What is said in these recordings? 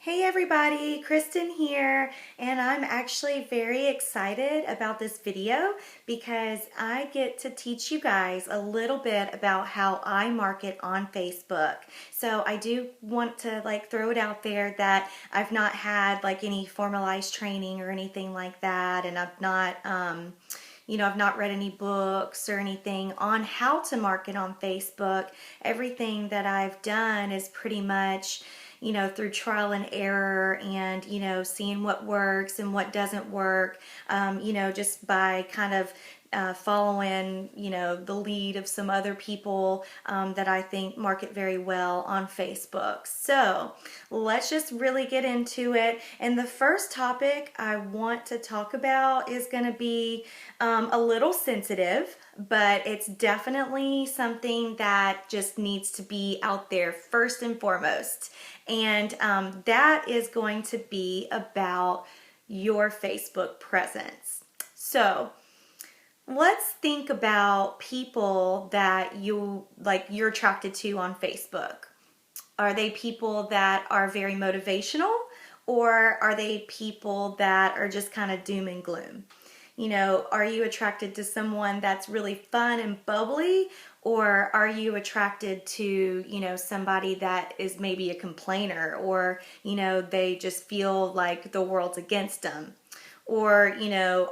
Hey everybody, Kristen here, and I'm actually very excited about this video because I get to teach you guys a little bit about how I market on Facebook. So I do want to throw it out there that I've not had any formalized training or anything like that, and I've not read any books or anything on how to market on Facebook. Everything that I've done is pretty much through trial and error and, seeing what works and what doesn't work, just by kind of following, the lead of some other people that I think market very well on Facebook. So let's just really get into it. And the first topic I want to talk about is going to be a little sensitive, but it's definitely something that just needs to be out there first and foremost. And that is going to be about your Facebook presence. So let's think about people that you're attracted to on Facebook. Are they people that are very motivational, or are they people that are just kind of doom and gloom? Are you attracted to someone that's really fun and bubbly, or are you attracted to, somebody that is maybe a complainer, or, they just feel like the world's against them? Or,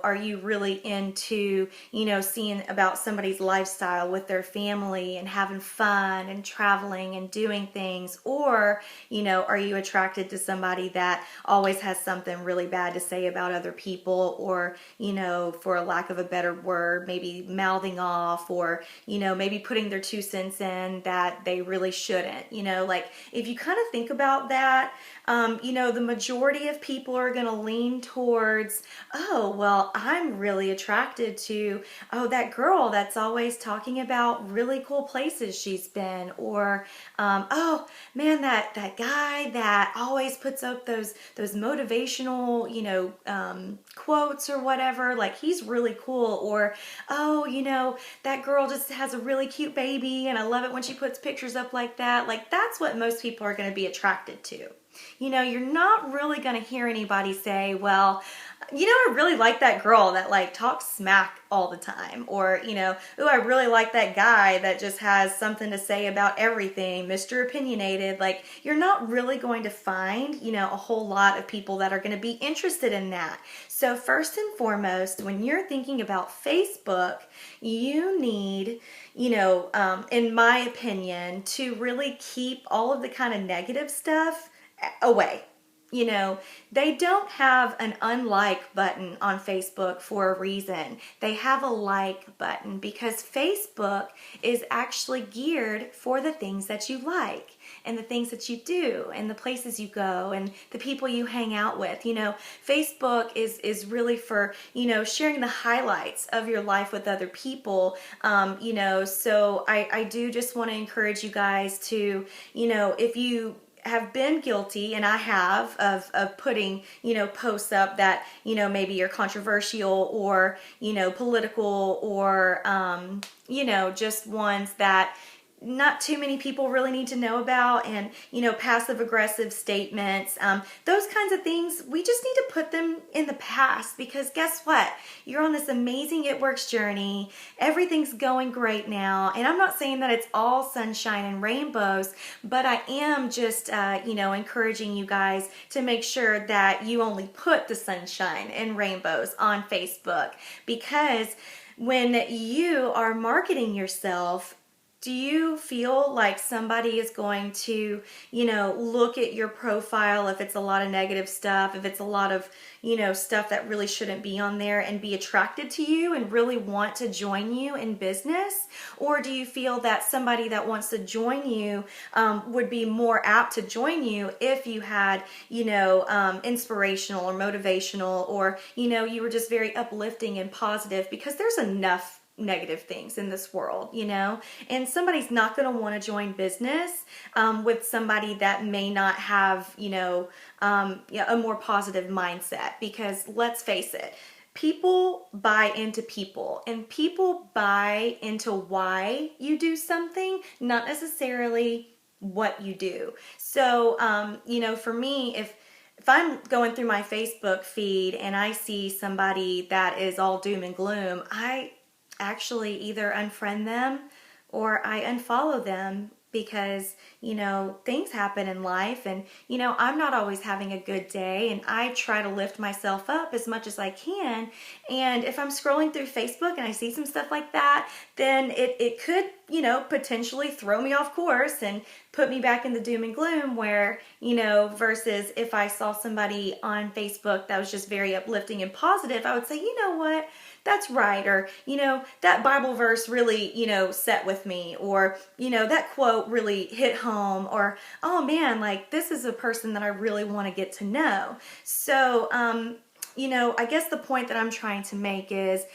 are you really into, seeing about somebody's lifestyle with their family and having fun and traveling and doing things? Or, are you attracted to somebody that always has something really bad to say about other people, or, for a lack of a better word, maybe mouthing off, or, maybe putting their 2 cents in that they really shouldn't? If you kind of think about that, the majority of people are going to lean towards, oh, well, I'm really attracted to, oh, that girl that's always talking about really cool places she's been, or, oh, man, that guy that always puts up those motivational, quotes or whatever, like he's really cool, or, oh, that girl just has a really cute baby and I love it when she puts pictures up like that. Like that's what most people are going to be attracted to. You're not really going to hear anybody say, well, I really like that girl that talks smack all the time. Or, ooh, I really like that guy that just has something to say about everything, Mr. Opinionated. Like, you're not really going to find, a whole lot of people that are going to be interested in that. So first and foremost, when you're thinking about Facebook, you need, in my opinion, to really keep all of the kind of negative stuff away. They don't have an unlike button on Facebook for a reason. They have a like button because Facebook is actually geared for the things that you like and the things that you do and the places you go and the people you hang out with. Facebook is really for, sharing the highlights of your life with other people. So I do just want to encourage you guys to, if you have been guilty, and I have, of putting, posts up that, maybe are controversial or, political, or, just ones that not too many people really need to know about, and passive aggressive statements, those kinds of things, we just need to put them in the past, because guess what, you're on this amazing It Works journey. Everything's going great now, and I'm not saying that it's all sunshine and rainbows, but I am just encouraging you guys to make sure that you only put the sunshine and rainbows on Facebook, because when you are marketing yourself, do you feel like somebody is going to, look at your profile if it's a lot of negative stuff, if it's a lot of, stuff that really shouldn't be on there, and be attracted to you and really want to join you in business? Or do you feel that somebody that wants to join you would be more apt to join you if you had, inspirational or motivational, or, you were just very uplifting and positive? Because there's enough negative things in this world, and somebody's not going to want to join business with somebody that may not have, a more positive mindset. Because let's face it, people buy into people, and people buy into why you do something, not necessarily what you do. So, for me, if I'm going through my Facebook feed and I see somebody that is all doom and gloom, I actually either unfriend them or I unfollow them because, things happen in life and, I'm not always having a good day and I try to lift myself up as much as I can. And if I'm scrolling through Facebook and I see some stuff like that, then it could, potentially throw me off course and put me back in the doom and gloom where, versus if I saw somebody on Facebook that was just very uplifting and positive, I would say, you know what? That's right. Or, that Bible verse really, set with me. Or, that quote really hit home. Or, oh man, like this is a person that I really want to get to know. So, I guess the point that I'm trying to make is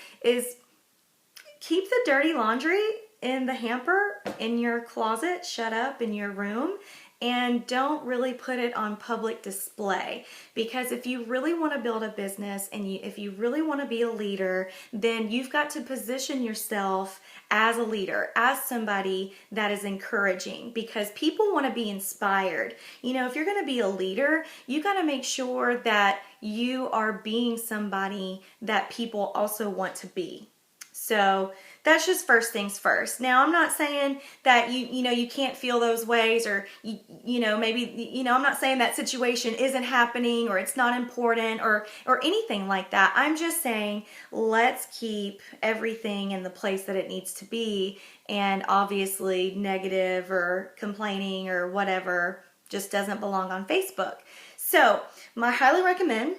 keep the dirty laundry in the hamper in your closet, shut up in your room, and don't really put it on public display. Because if you really want to build a business and if you really want to be a leader, then you've got to position yourself as a leader, as somebody that is encouraging, because people want to be inspired. If you're going to be a leader, you got to make sure that you are being somebody that people also want to be. So that's just first things first. Now, I'm not saying that you can't feel those ways, or maybe I'm not saying that situation isn't happening or it's not important or anything like that. I'm just saying let's keep everything in the place that it needs to be, and obviously negative or complaining or whatever just doesn't belong on Facebook. So, my highly recommend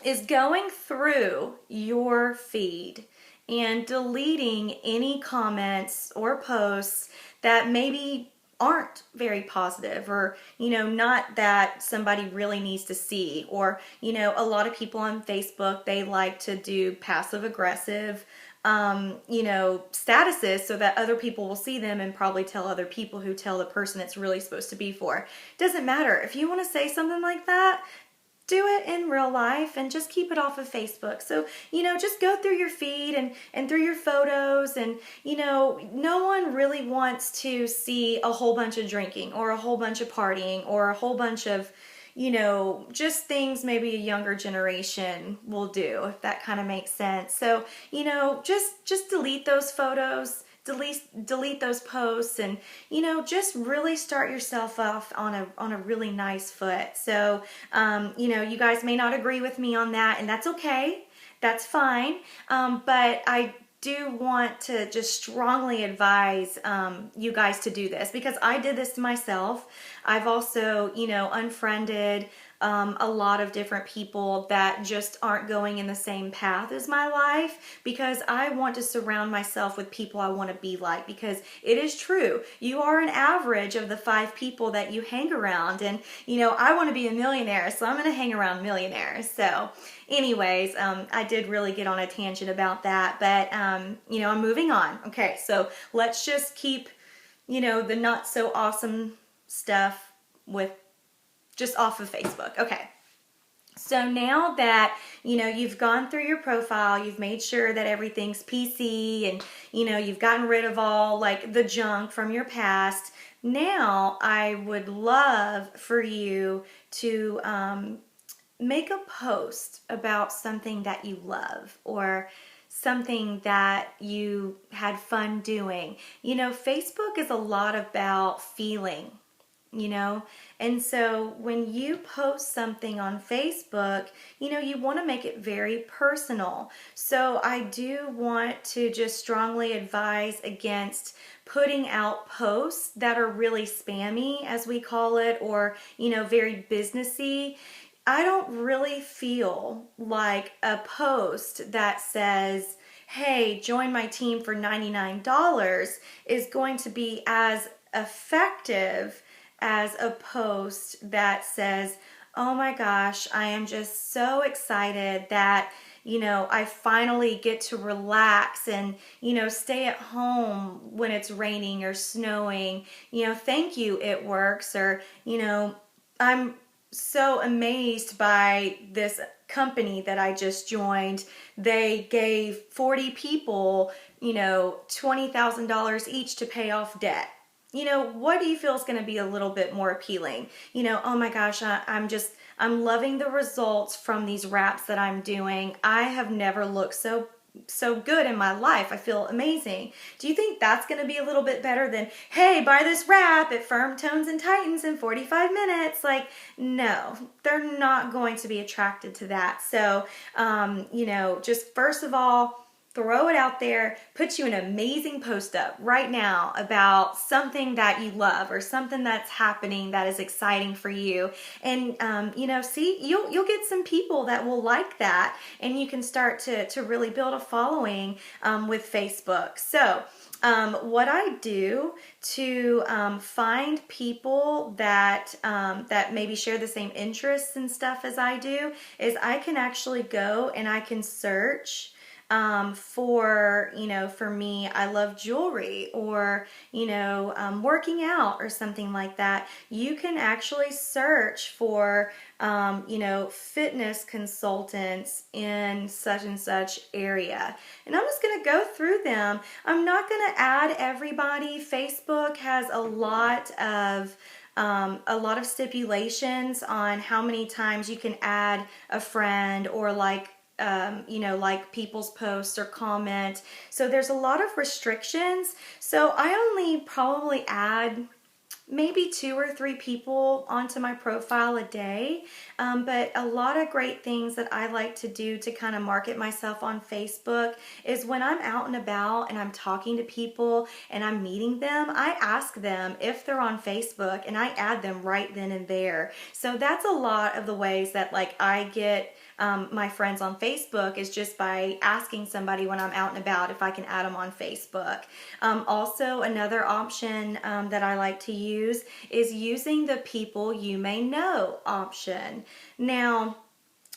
is going through your feed and deleting any comments or posts that maybe aren't very positive, or not that somebody really needs to see. Or a lot of people on Facebook, they like to do passive aggressive statuses so that other people will see them and probably tell other people who tell the person it's really supposed to be for. Doesn't matter. If you want to say something like that, do it in real life and just keep it off of Facebook. So, just go through your feed and through your photos, and, no one really wants to see a whole bunch of drinking or a whole bunch of partying or a whole bunch of, just things maybe a younger generation will do, if that kind of makes sense. So, just delete those photos. Delete those posts, and just really start yourself off on a really nice foot. So you guys may not agree with me on that, and that's okay. That's fine. But I do want to just strongly advise you guys to do this, because I did this to myself. I've also unfriended a lot of different people that just aren't going in the same path as my life, because I want to surround myself with people I want to be like. Because it is true, you are an average of the 5 people that you hang around, and I want to be a millionaire, so I'm going to hang around millionaires. So anyways, I did really get on a tangent about that, but I'm moving on. Okay, so let's just keep the not so awesome stuff with just off of Facebook. Okay. So now that, you've gone through your profile, you've made sure that everything's PC, and, you've gotten rid of all like the junk from your past. Now I would love for you to make a post about something that you love, or something that you had fun doing. Facebook is a lot about feeling. And so when you post something on Facebook, you want to make it very personal. So I do want to just strongly advise against putting out posts that are really spammy, as we call it, or, very businessy. I don't really feel like a post that says, hey, join my team for $99 is going to be as effective as a post that says, oh my gosh, I am just so excited that, I finally get to relax and, stay at home when it's raining or snowing. Thank you, it works. Or, I'm so amazed by this company that I just joined. They gave 40 people, $20,000 each to pay off debt. what do you feel is going to be a little bit more appealing? Oh my gosh, I'm loving the results from these wraps that I'm doing. I have never looked so good in my life. I feel amazing. Do you think that's going to be a little bit better than, hey, buy this wrap, it firm tones and tightens in 45 minutes? Like, no, they're not going to be attracted to that. So, just first of all, throw it out there, put you an amazing post up right now about something that you love or something that's happening that is exciting for you. And, see, you'll get some people that will like that, and you can start to really build a following with Facebook. So, what I do to find people that maybe share the same interests and stuff as I do is I can actually go and I can search for me, I love jewelry or, working out or something like that. You can actually search for, fitness consultants in such and such area. And I'm just going to go through them. I'm not going to add everybody. Facebook has a lot of stipulations on how many times you can add a friend or like people's posts or comment. So there's a lot of restrictions. So I only probably add maybe 2 or 3 people onto my profile a day. But a lot of great things that I like to do to kind of market myself on Facebook is when I'm out and about and I'm talking to people and I'm meeting them, I ask them if they're on Facebook and I add them right then and there. So that's a lot of the ways that I get my friends on Facebook is just by asking somebody when I'm out and about if I can add them on Facebook. Also, another option that I like to use is using the people you may know option. Now,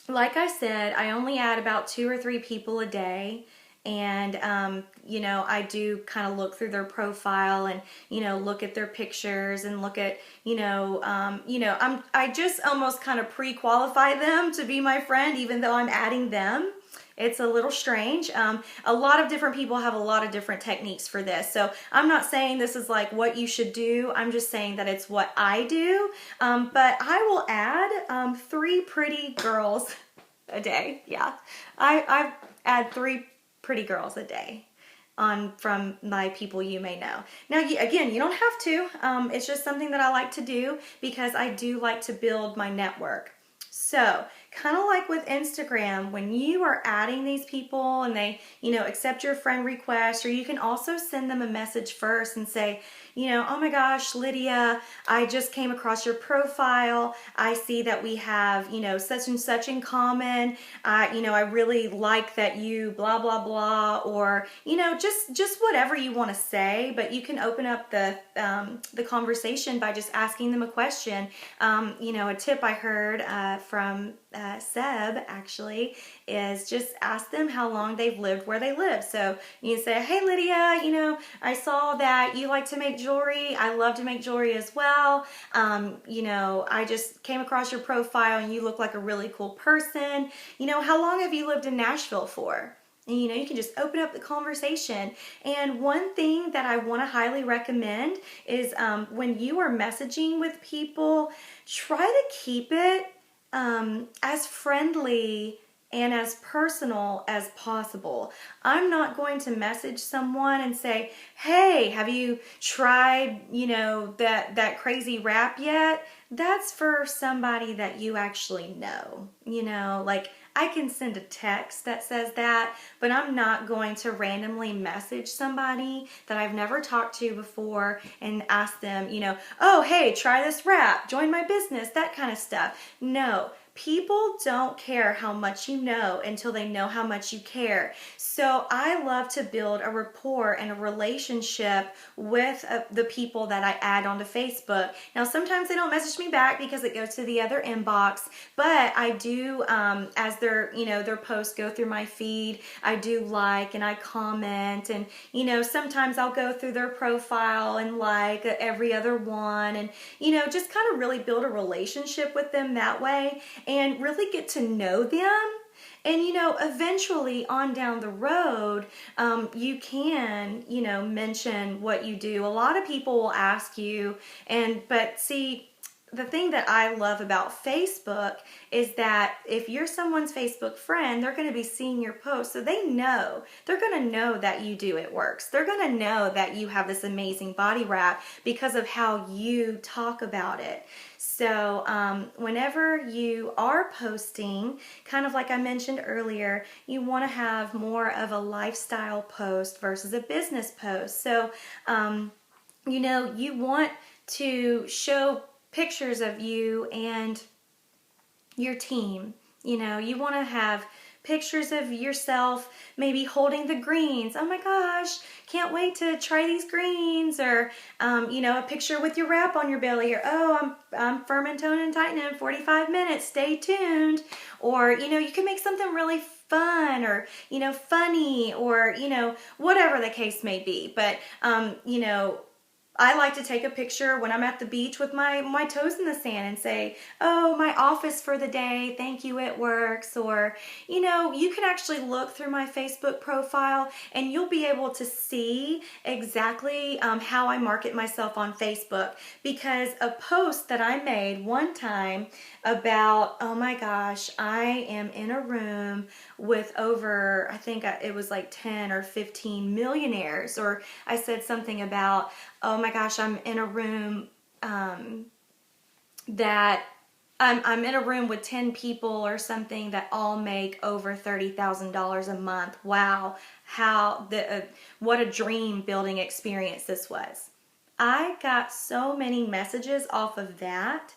like I said, I only add about 2 or 3 people a day. And, I do kind of look through their profile and, look at their pictures and look at, I just almost kind of pre-qualify them to be my friend, even though I'm adding them. It's a little strange. A lot of different people have a lot of different techniques for this. So I'm not saying this is like what you should do. I'm just saying that it's what I do. But I will add 3 pretty girls a day. Yeah, I add 3 pretty girls a day from my people you may know. Now, again, you don't have to. It's just something that I like to do because I do like to build my network. So, kind of like with Instagram, when you are adding these people and they, accept your friend request, or you can also send them a message first and say, oh my gosh, Lydia, I just came across your profile. I see that we have, such and such in common. I really like that you blah, blah, blah, or, just whatever you want to say, but you can open up the conversation by just asking them a question. A tip I heard from Seb actually is just ask them how long they've lived where they live. So you say, hey Lydia, I saw that you like to make jewelry. I love to make jewelry as well. I just came across your profile and you look like a really cool person. How long have you lived in Nashville for? And you can just open up the conversation. And one thing that I want to highly recommend is when you are messaging with people, try to keep it as friendly and as personal as possible. I'm not going to message someone and say, hey, have you tried, that crazy wrap yet? That's for somebody that you actually know, I can send a text that says that, but I'm not going to randomly message somebody that I've never talked to before and ask them, oh, hey, try this wrap, join my business, that kind of stuff. No. People don't care how much you know until they know how much you care. So I love to build a rapport and a relationship with the people that I add onto Facebook. Now, sometimes they don't message me back because it goes to the other inbox, but I do, as their posts go through my feed, I do like and I comment, and sometimes I'll go through their profile and like every other one, and just kind of really build a relationship with them that way and really get to know them. And eventually on down the road, you can, mention what you do. A lot of people will ask you, but see, the thing that I love about Facebook is that if you're someone's Facebook friend, they're going to be seeing your post. So they know, they're going to know that you do It Works. They're going to know that you have this amazing body wrap because of how you talk about it. So whenever you are posting, kind of like I mentioned earlier, you want to have more of a lifestyle post versus a business post. So, you want to show pictures of you and your team. You want to have pictures of yourself maybe holding the greens. Oh my gosh, can't wait to try these greens. Or a picture with your wrap on your belly. Or I'm firm and tone and tighten in 45 minutes, stay tuned. Or you can make something really fun, or funny, or whatever the case may be. But I like to take a picture when I'm at the beach with my toes in the sand and say, oh, my office for the day, thank you, It Works. Or, you can actually look through my Facebook profile and you'll be able to see exactly how I market myself on Facebook. Because a post that I made one time about, oh my gosh, I am in a room with over, I think it was like 10 or 15 millionaires. Or I said something about, oh my gosh, I'm in a room that I'm in a room with 10 people or something that all make over $30,000 a month. Wow, what a dream building experience this was. I got so many messages off of that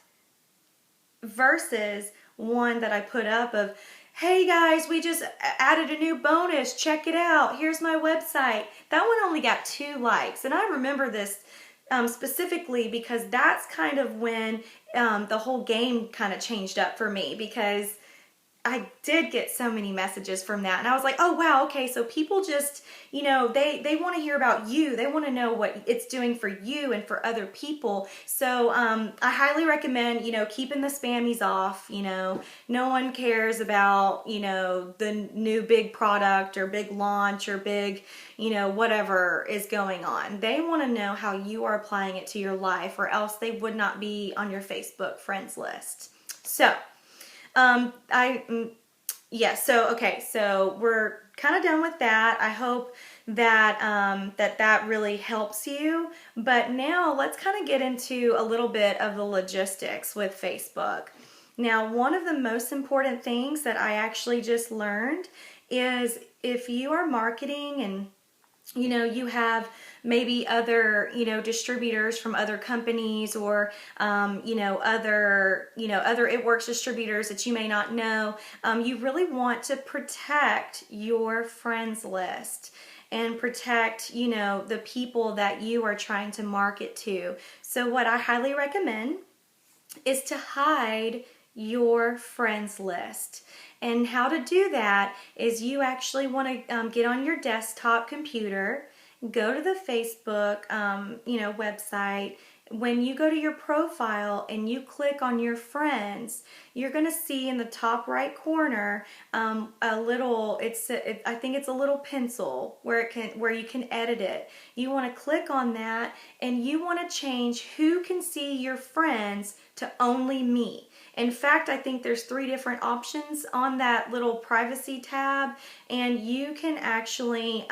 versus one that I put up of, hey guys, we just added a new bonus, check it out, here's my website. That one only got 2 likes. And I remember this specifically because that's kind of when the whole game kind of changed up for me, because I did get so many messages from that. And I was like, oh, wow, okay, so people just, they want to hear about you. They want to know what it's doing for you and for other people. So I highly recommend, keeping the spammies off. No one cares about, the new big product or big launch or big, whatever is going on. They want to know how you are applying it to your life, or else they would not be on your Facebook friends list. So, so we're kind of done with that. I hope that that really helps you. But now let's kind of get into a little bit of the logistics with Facebook. Now, one of the most important things that I actually just learned is if you are marketing and you have maybe other, distributors from other companies, or, other It Works distributors that you may not know, you really want to protect your friends list and protect, the people that you are trying to market to. So what I highly recommend is to hide your friends list. And how to do that is you actually want to get on your desktop computer, go to the Facebook website. When you go to your profile and you click on your friends, you're going to see in the top right corner a little, I think it's a little pencil where you can edit it. You want to click on that and you want to change who can see your friends to only me. In fact, I think there's 3 different options on that little privacy tab, and you can actually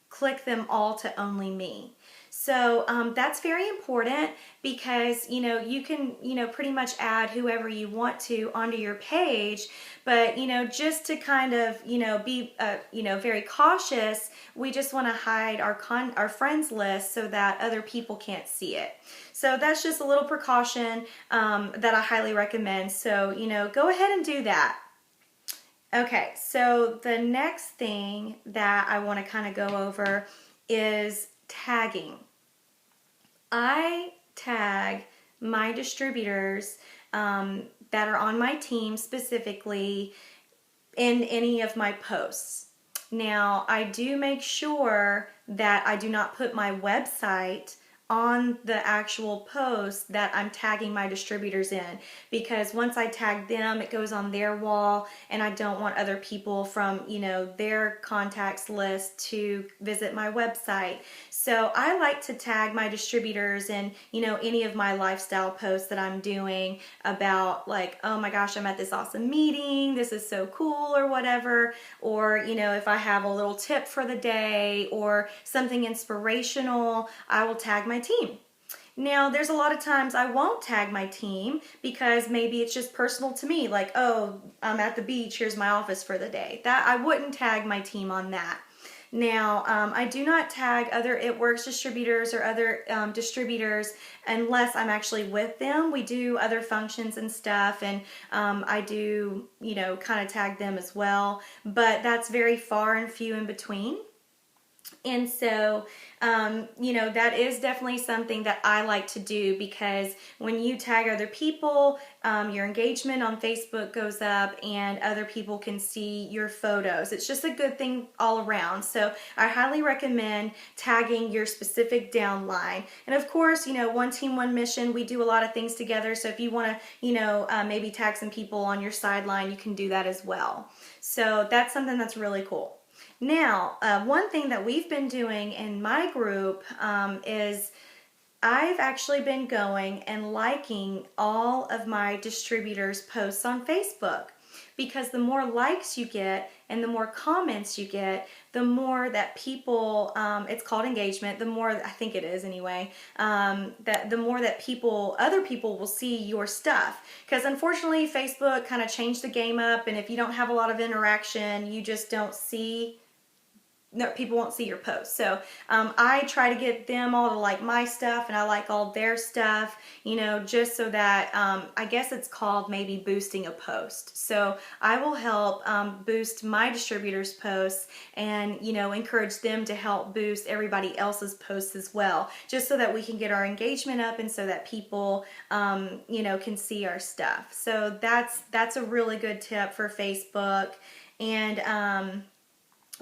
click them all to only me. So that's very important because, you can, pretty much add whoever you want to onto your page. But, just to kind of, be, very cautious, we just want to hide our friends list so that other people can't see it. So that's just a little precaution that I highly recommend. So, go ahead and do that. Okay, so the next thing that I want to kind of go over is tagging. I tag my distributors that are on my team specifically in any of my posts. Now, I do make sure that I do not put my website on the actual post that I'm tagging my distributors in, because once I tag them, it goes on their wall, and I don't want other people from, you know, their contacts list to visit my website. So I like to tag my distributors in, you know, any of my lifestyle posts that I'm doing about, like, oh my gosh, I'm at this awesome meeting, this is so cool, or whatever. Or, you know, if I have a little tip for the day or something inspirational, I will tag my team. Now, there's a lot of times I won't tag my team because maybe it's just personal to me, like, oh, I'm at the beach, here's my office for the day. That I wouldn't tag my team on that. Now, I do not tag other It Works distributors or other distributors unless I'm actually with them. We do other functions and stuff, and I do, you know, kind of tag them as well, but that's very far and few in between. And so, you know, that is definitely something that I like to do, because when you tag other people, your engagement on Facebook goes up and other people can see your photos. It's just a good thing all around. So I highly recommend tagging your specific downline. And of course, you know, one team, one mission, we do a lot of things together. So if you want to, you know, maybe tag some people on your sideline, you can do that as well. So that's something that's really cool. Now, one thing that we've been doing in my group is I've actually been going and liking all of my distributors' posts on Facebook, because the more likes you get and the more comments you get, the more that people, it's called engagement, the more, I think it is anyway, that the more that other people will see your stuff. Because unfortunately, Facebook kind of changed the game up, and if you don't have a lot of interaction, you just don't see, no, people won't see your posts. So I try to get them all to like my stuff, and I like all their stuff, you know, just so that I guess it's called maybe boosting a post. So I will help boost my distributors' posts, and, you know, encourage them to help boost everybody else's posts as well, just so that we can get our engagement up and so that people, you know, can see our stuff. So that's a really good tip for Facebook. And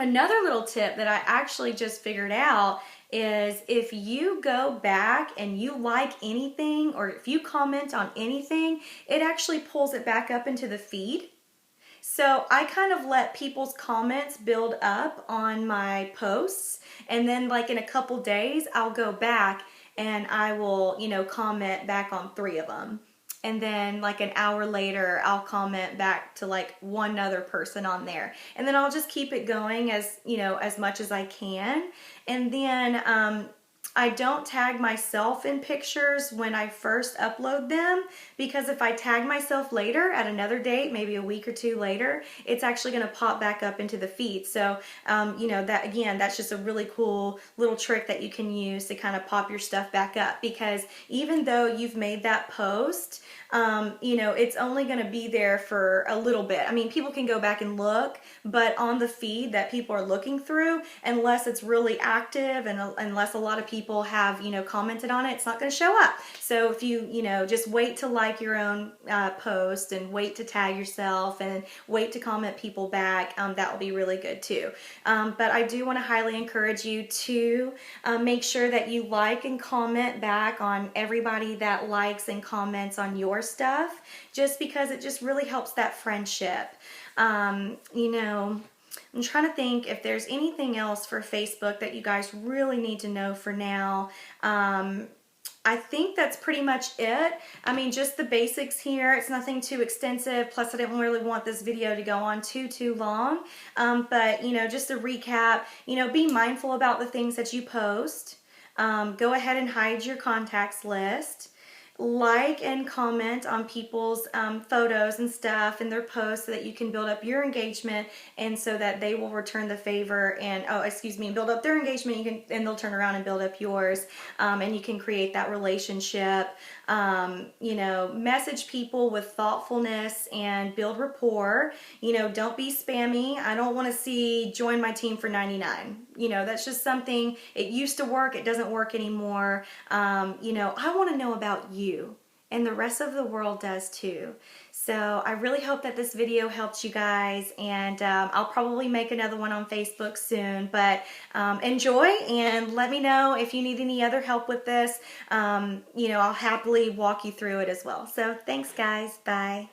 another little tip that I actually just figured out is, if you go back and you like anything, or if you comment on anything, it actually pulls it back up into the feed. So I kind of let people's comments build up on my posts, and then like in a couple days, I'll go back and I will, you know, comment back on 3 of them. And then like an hour later, I'll comment back to like one other person on there. And then I'll just keep it going as, you know, as much as I can. And then I don't tag myself in pictures when I first upload them, because if I tag myself later at another date, maybe a week or 2 later, it's actually going to pop back up into the feed. So, you know, that again, that's just a really cool little trick that you can use to kind of pop your stuff back up, because even though you've made that post, you know, it's only going to be there for a little bit. I mean, people can go back and look, but on the feed that people are looking through, unless it's really active and unless a lot of people have, you know, commented on it, it's not going to show up. So if you know, just wait to like your own post, and wait to tag yourself, and wait to comment people back, that will be really good too. But I do want to highly encourage you to make sure that you like and comment back on everybody that likes and comments on your stuff, just because it just really helps that friendship. You know, I'm trying to think if there's anything else for Facebook that you guys really need to know for now. I think that's pretty much it. I mean, just the basics here. It's nothing too extensive. Plus, I didn't really want this video to go on too long. But, you know, just to recap, you know, be mindful about the things that you post. Go ahead and hide your contacts list. Like and comment on people's photos and stuff and their posts, so that you can build up your engagement, and so that they will return the favor and, build up their engagement. And they'll turn around and build up yours, and you can create that relationship. You know, message people with thoughtfulness and build rapport. You know, don't be spammy. I don't want to see join my team for $99. You know, that's just something, it used to work, it doesn't work anymore. You know, I want to know about you. and the rest of the world does too. So I really hope that this video helped you guys, and I'll probably make another one on Facebook soon, but enjoy and let me know if you need any other help with this. I'll happily walk you through it as well. So thanks guys, bye.